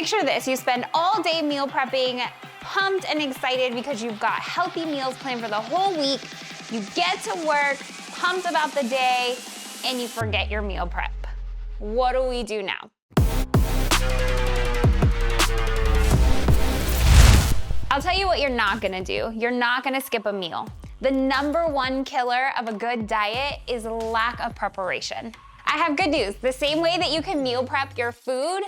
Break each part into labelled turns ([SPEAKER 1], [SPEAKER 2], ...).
[SPEAKER 1] Picture this, you spend all day meal prepping, pumped and excited because you've got healthy meals planned for the whole week. You get to work, pumped about the day, and you forget your meal prep. What do we do now? I'll tell you what you're not gonna do. You're not gonna skip a meal. The number one killer of a good diet is lack of preparation. I have good news. The same way that you can meal prep your food,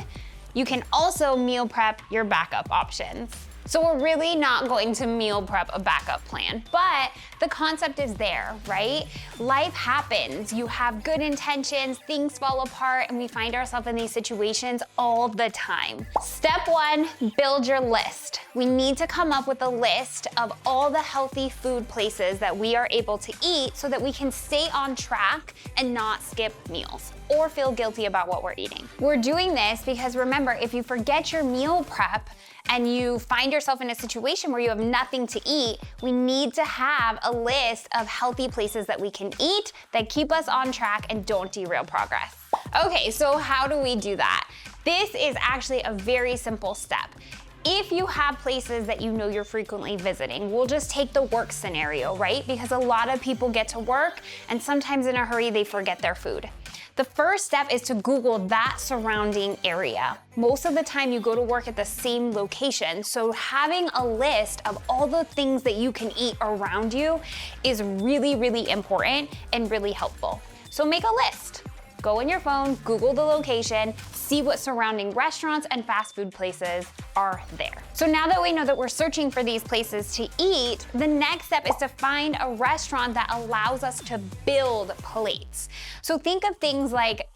[SPEAKER 1] you can also meal prep your backup options. So we're really not going to meal prep a backup plan, but the concept is there, right? Life happens. You have good intentions, things fall apart, and we find ourselves in these situations all the time. Step one, build your list. We need to come up with a list of all the healthy food places that we are able to eat so that we can stay on track and not skip meals or feel guilty about what we're eating. We're doing this because remember, if you forget your meal prep, and you find yourself in a situation where you have nothing to eat, we need to have a list of healthy places that we can eat that keep us on track and don't derail progress. Okay, so how do we do that? This is actually a very simple step. If you have places that you know you're frequently visiting, we'll just take the work scenario, right? Because a lot of people get to work and sometimes in a hurry they forget their food. The first step is to Google that surrounding area. Most of the time you go to work at the same location, so having a list of all the things that you can eat around you is really, really important and really helpful. So make a list. Go on your phone, Google the location, see what surrounding restaurants and fast food places are there. So now that we know that we're searching for these places to eat, the next step is to find a restaurant that allows us to build plates. So think of things like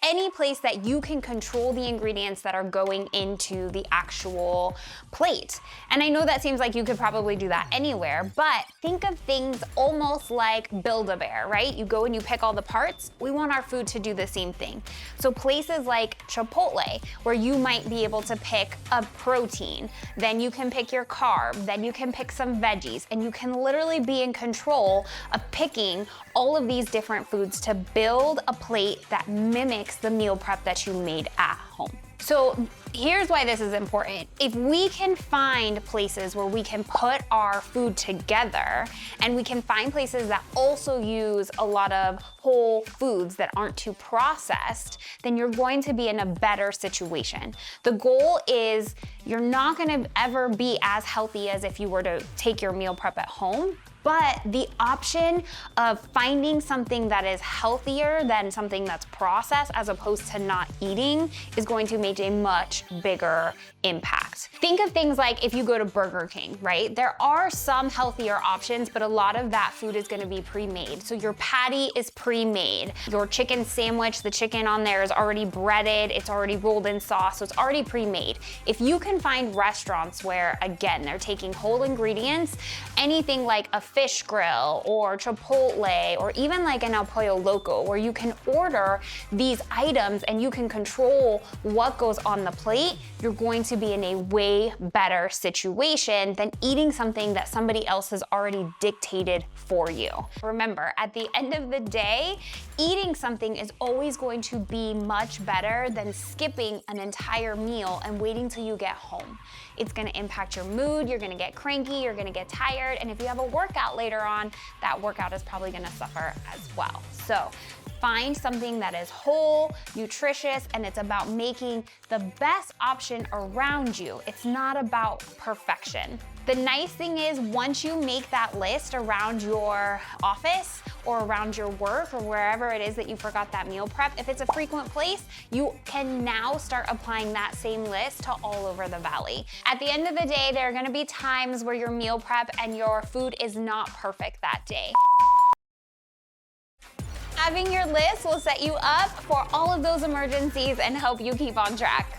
[SPEAKER 1] any place that you can control the ingredients that are going into the actual plate. And I know that seems like you could probably do that anywhere, but think of things almost like Build-A-Bear, right? You go and you pick all the parts. We want our food to do the same thing. So places like Chipotle, where you might be able to pick a protein, then you can pick your carb, then you can pick some veggies, and you can literally be in control of picking all of these different foods to build a plate that mimics the meal prep that you made at home. So here's why this is important. If we can find places where we can put our food together and we can find places that also use a lot of whole foods that aren't too processed, then you're going to be in a better situation. The goal is you're not gonna ever be as healthy as if you were to take your meal prep at home, but the option of finding something that is healthier than something that's processed as opposed to not eating is going to make a much bigger impact. Think of things like if you go to Burger King, right? There are some healthier options, but a lot of that food is gonna be pre-made. So your patty is pre-made. Your chicken sandwich, the chicken on there is already breaded, it's already rolled in sauce, so it's already pre-made. If you can find restaurants where, again, they're taking whole ingredients, anything like a fish grill or Chipotle or even like an El Pollo Loco where you can order these items and you can control what goes on the plate, you're going to be in a way better situation than eating something that somebody else has already dictated for you. Remember, at the end of the day, eating something is always going to be much better than skipping an entire meal and waiting till you get home. It's gonna impact your mood, you're gonna get cranky, you're gonna get tired, and if you have a workout later on, that workout is probably gonna suffer as well. So find something that is whole, nutritious, and it's about making the best option around you. It's not about perfection. The nice thing is once you make that list around your office or around your work or wherever it is that you forgot that meal prep, if it's a frequent place, you can now start applying that same list to all over the valley. At the end of the day, there are gonna be times where your meal prep and your food is not perfect that day. Having your list will set you up for all of those emergencies and help you keep on track.